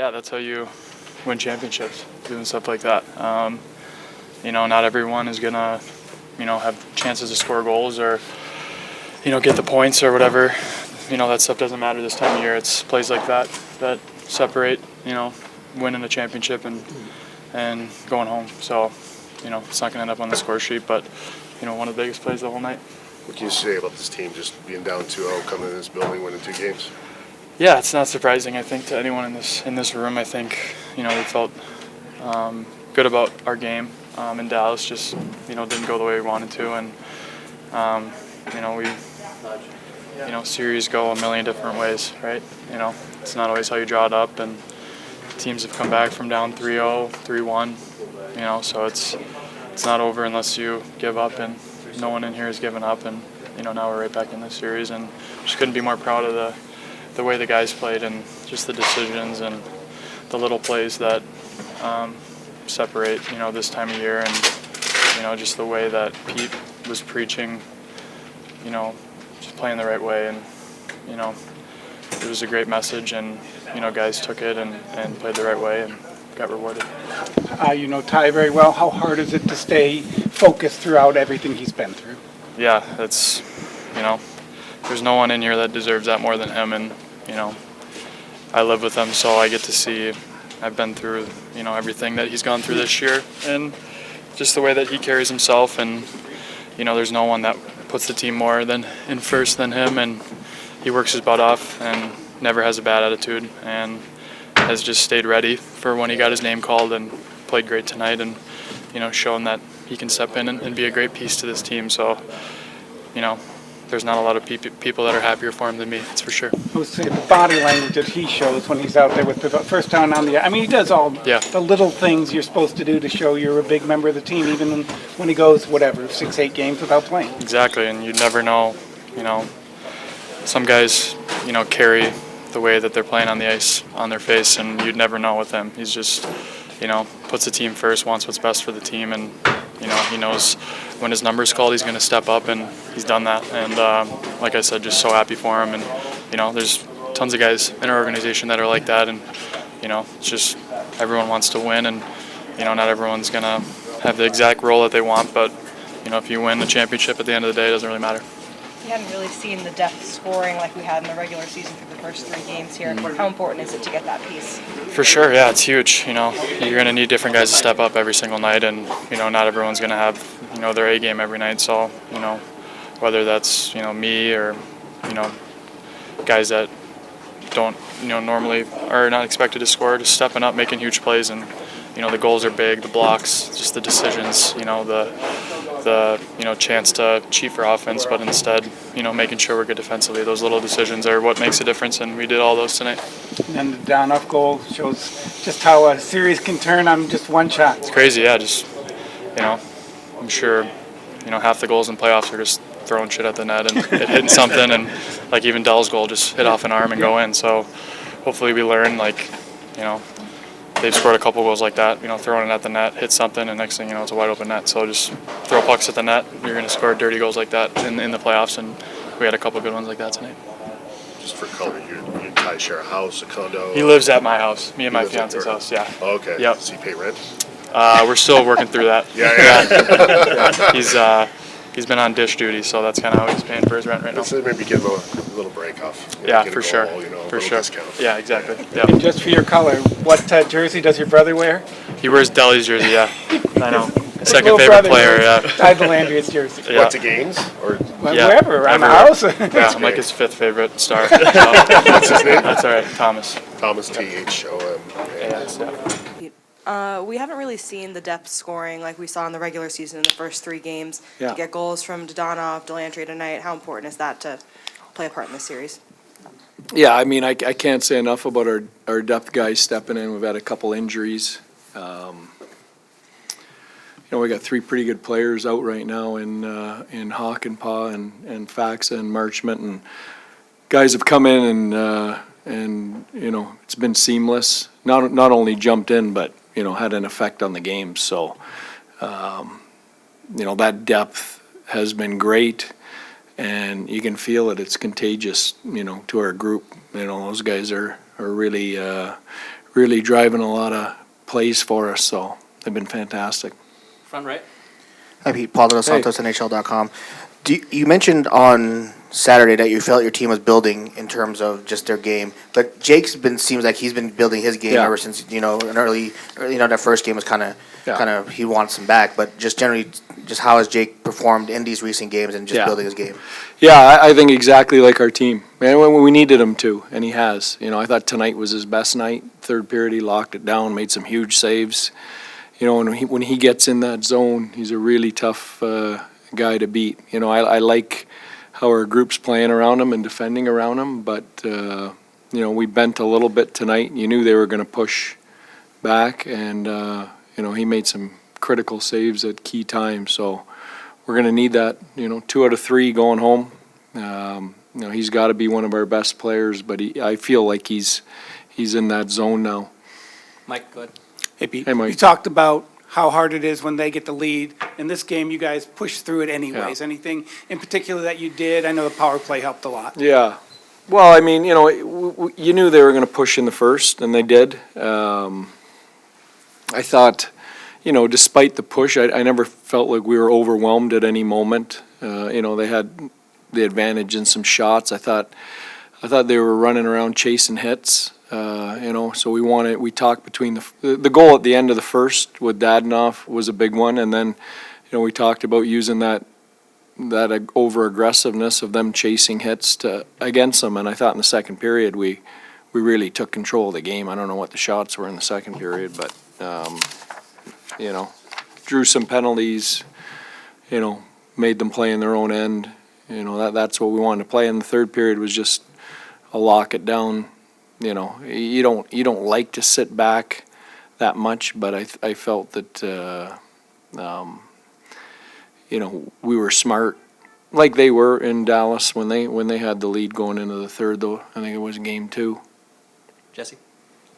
Yeah, that's how you win championships, doing stuff like that. Not everyone is going to, have chances to score goals or, get the points or whatever. That stuff doesn't matter this time of year. It's plays like that separate, winning a championship and going home. So, it's not going to end up on the score sheet, but, one of the biggest plays the whole night. What can you say about this team just being down 2-0, coming in this building, winning 2 games? Yeah, it's not surprising, I think, to anyone in this room. I think, we felt good about our game in Dallas. Just, didn't go the way we wanted to. And, series go a million different ways, right? It's not always how you draw it up. And teams have come back from down 3-0, 3-1, so it's not over unless you give up. And no one in here has given up. And, now we're right back in this series. And just couldn't be more proud of the way the guys played and just the decisions and the little plays that separate, this time of year, and, just the way that Pete was preaching, just playing the right way, and, it was a great message, and, guys took it and played the right way and got rewarded. You know Ty very well. How hard is it to stay focused throughout everything he's been through? Yeah, it's, there's no one in here that deserves that more than him, and, I live with him, so I get to see, I've been through, everything that he's gone through this year, and just the way that he carries himself, and, there's no one that puts the team more in first than him, and he works his butt off and never has a bad attitude, and has just stayed ready for when he got his name called, and played great tonight, and, shown that he can step in and be a great piece to this team. So, there's not a lot of people that are happier for him than me, that's for sure. I would say the body language that he shows when he's out there with the first down on the, he does all the little things you're supposed to do to show you're a big member of the team, even when he goes, 6-8 games without playing. Exactly, and you never know, some guys, carry the way that they're playing on the ice on their face, and you'd never know with him. He's just, puts the team first, wants what's best for the team, and, he knows when his number's called, he's going to step up, and he's done that. And like I said, just so happy for him. And, there's tons of guys in our organization that are like that. And, it's just everyone wants to win. And, not everyone's going to have the exact role that they want. But, if you win the championship at the end of the day, it doesn't really matter. We hadn't really seen the depth scoring like we had in the regular season through the first 3 games here. How important is it to get that piece? For sure, yeah, it's huge. You're going to need different guys to step up every single night, and not everyone's going to have their A game every night. So whether that's me or guys that don't normally are not expected to score, just stepping up, making huge plays, and the goals are big, the blocks, just the decisions, the chance to cheat for offense, but instead, making sure we're good defensively. Those little decisions are what makes a difference, and we did all those tonight. And the down-off goal shows just how a series can turn on just one shot. It's crazy, yeah. Just, I'm sure, half the goals in playoffs are just throwing shit at the net and it hitting something, and like even Dell's goal just hit off an arm and go in. So hopefully we learn, they've scored a couple goals like that, throwing it at the net, hit something, and next thing it's a wide open net. So just throw pucks at the net. You're going to score dirty goals like that in the playoffs, and we had a couple good ones like that tonight. Just for color, you and Ty share a house, a condo? He lives at my house, me and my fiance's house, yeah. Oh, okay. Yep. Does he pay rent? We're still working through that. Yeah. He's been on dish duty, so that's kind of how he's paying for his rent right now. So maybe give him a little break off. Yeah, for sure. For sure. Discount. Yeah, exactly. Yeah. And just for your color, what jersey does your brother wear? He wears Deli's jersey, yeah. I know. Second favorite player, yeah. Ty Delandria's jersey. Yeah. What, to games? Or wherever, around the house. Yeah, I'm like his 5th favorite star. What's his name? That's all right, Thomas. Thomas, T-H-O-M. We haven't really seen the depth scoring like we saw in the regular season in the first 3 games. Yeah. To get goals from Dodonov, Delandry tonight, how important is that to play a part in this series? Yeah, I can't say enough about our depth guys stepping in. We've had a couple injuries. We got 3 pretty good players out right now in Hawk and Pa and Faxa and Marchment, and guys have come in and it's been seamless. Not only jumped in, but had an effect on the game. So that depth has been great, and you can feel it. It's contagious, to our group. Those guys are really really driving a lot of plays for us, so they've been fantastic. Front right. Hi, Pete. Paulo Dos Santos, NHL.com. You mentioned on Saturday that you felt your team was building in terms of just their game, but seems like he's been building his game ever since an early that first game was kind of he wants him back, but just generally, just how has Jake performed in these recent games and just building his game? Yeah, I think exactly like our team. Man, when we needed him to, and he has. I thought tonight was his best night. Third period, he locked it down, made some huge saves. When he gets in that zone, he's a really tough guy to beat. I like how our group's playing around him and defending around him, but we bent a little bit tonight. You knew they were going to push back, and he made some critical saves at key times. So we're going to need that. 2 out of 3 going home. He's got to be one of our best players, but I feel like he's in that zone now. Mike, go ahead. Hey, Pete. Hey, Mike. You talked about how hard it is when they get the lead. In this game, you guys pushed through it anyways. Yeah. Anything in particular that you did? I know the power play helped a lot. Yeah. Well, I mean, you knew they were going to push in the first, and they did. I thought, despite the push, I never felt like we were overwhelmed at any moment. They had the advantage in some shots. I thought they were running around chasing hits. So we talked between the goal at the end of the first with Dadonov was a big one, and then, we talked about using that over aggressiveness of them chasing hits against them, and I thought in the second period we really took control of the game. I don't know what the shots were in the second period, but drew some penalties, made them play in their own end. That's what we wanted to play. And the third period was just a lock it down. You don't like to sit back that much, but I felt that we were smart, like they were in Dallas when they had the lead going into the third. Though I think it was game 2. Jesse.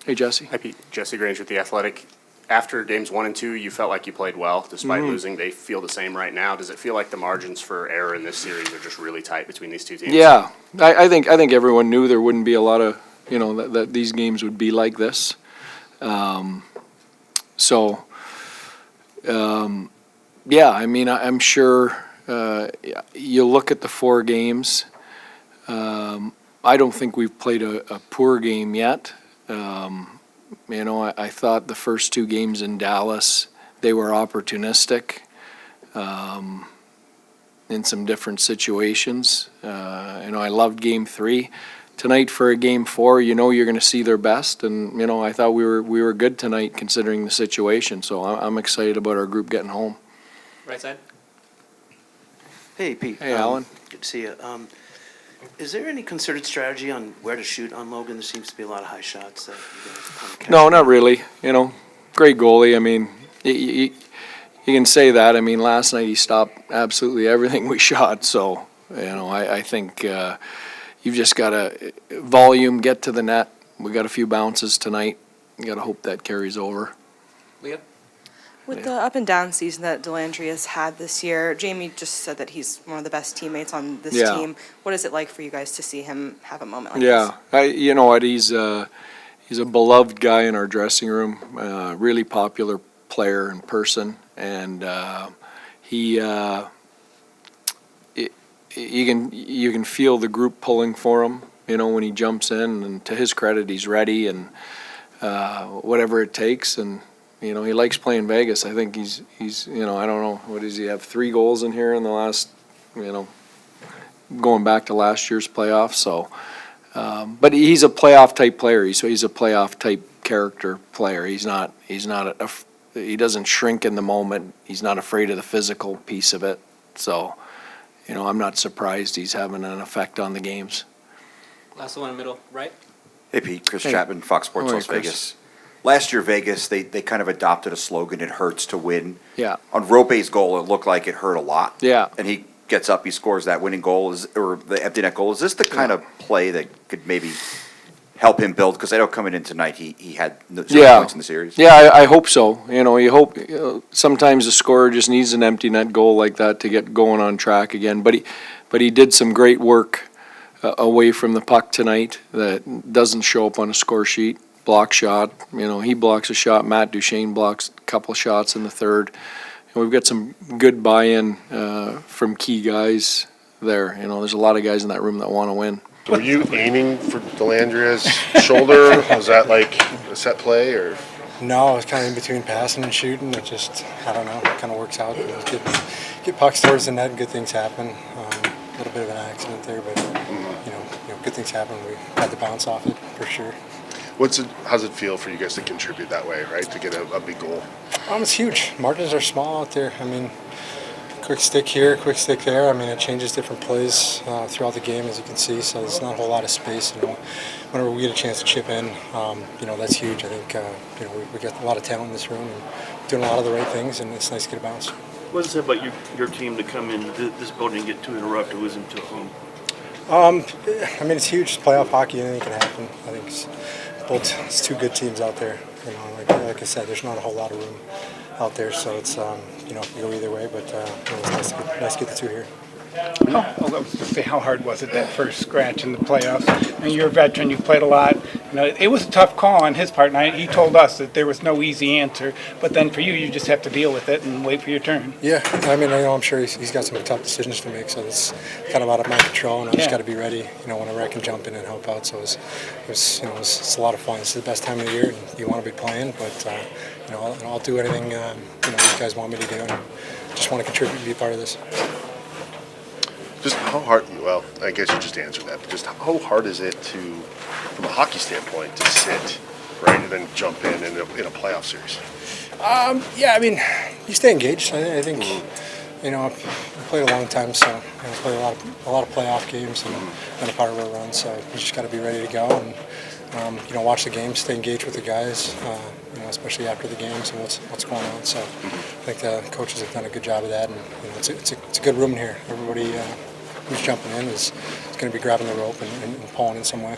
Hey, Jesse. Hi, Pete. Jesse Grange with The Athletic. After games 1 and 2, you felt like you played well despite losing. They feel the same right now. Does it feel like the margins for error in this series are just really tight between these two teams? Yeah, I think everyone knew there wouldn't be a lot of that these games would be like this. Yeah, I mean, I'm sure you look at the 4 games. I don't think we've played a poor game yet. I thought the first 2 games in Dallas, they were opportunistic in some different situations. I loved game 3. Tonight for a game 4, you're going to see their best, and I thought we were good tonight considering the situation. So I'm excited about our group getting home. Right side. Hey, Pete. Hey, Alan. Good to see you. Is there any concerted strategy on where to shoot on Logan? There seems to be a lot of high shots that you guys kind of catch. No, not really. Great goalie. I mean, you can say that. I mean, last night he stopped absolutely everything we shot. So, I think you've just got to volume, get to the net. We got a few bounces tonight. You got to hope that carries over. Leah. With the up and down season that Delandry has had this year, Jamie just said that he's one of the best teammates on this team. What is it like for you guys to see him have a moment like this? You know what? He's a beloved guy in our dressing room. Really popular player in person, and you can feel the group pulling for him. When he jumps in, and to his credit, he's ready and whatever it takes. And he likes playing Vegas. I think he's I don't know, what does he have, 3 goals in here in the last, going back to last year's playoffs. So, but he's a playoff type player. He's a playoff type character player. He doesn't shrink in the moment. He's not afraid of the physical piece of it. So, I'm not surprised he's having an effect on the games. Last one in the middle, right? Hey, Pete. Chris Chapman, Fox Sports Morning, Las Chris. Vegas. Last year, Vegas, they kind of adopted a slogan, "It hurts to win." Yeah. On Rope's goal, it looked like it hurt a lot. Yeah. And he gets up, he scores that winning goal, or the empty net goal. Is this the kind of play that could maybe help him build? Because I know coming in tonight, he had no points in the series. Yeah, I hope so. You hope sometimes the scorer just needs an empty net goal like that to get going on track again. But he did some great work away from the puck tonight that doesn't show up on a score sheet. block shot. He blocks a shot. Matt Duchesne blocks a couple shots in the third. And we've got some good buy-in from key guys there. There's a lot of guys in that room that want to win. Were you aiming for Delandria's shoulder? Was that like a set play or? No, I was kind of in between passing and shooting. It just, I don't know, it kind of works out. Get pucks towards the net and good things happen. A little bit of an accident there, but good things happen. We had to bounce off it for sure. How's it feel for you guys to contribute that way, right? To get a big goal? It's huge. Margins are small out there. Quick stick here, quick stick there. It changes different plays throughout the game, as you can see. So there's not a whole lot of space. Whenever we get a chance to chip in, that's huge. I think we got a lot of talent in this room and doing a lot of the right things, and it's nice to get a bounce. What is it about your team to come in this building and get 2 in a row to lose them to home? It's huge. It's playoff hockey. Anything can happen. I think it's 2 good teams out there. Like I said, there's not a whole lot of room out there, so it's you go either way. But it's nice to get the 2 here. I was going to say, how hard was it, that first scratch in the playoffs? You're a veteran, you've played a lot. It was a tough call on his part, and he told us that there was no easy answer. But then for you, you just have to deal with it and wait for your turn. Yeah, I'm sure he's got some tough decisions to make, so it's kind of out of my control, and I just got to be ready, whenever I can jump in and help out. So it's a lot of fun. It's the best time of the year, and you want to be playing, but I'll do anything you guys want me to do, and just want to contribute and be part of this. Just how hard, well, I guess you just answered that, but just how hard is it from a hockey standpoint, to sit, right, and then jump in a playoff series? You stay engaged. I think, I've played a long time, so I've played a lot of playoff games and been a part of our run, so you just got to be ready to go and, watch the games, stay engaged with the guys, especially after the games and what's going on. So I think the coaches have done a good job of that, and it's a good room in here. Everybody who's jumping in is going to be grabbing the rope and pulling in some way.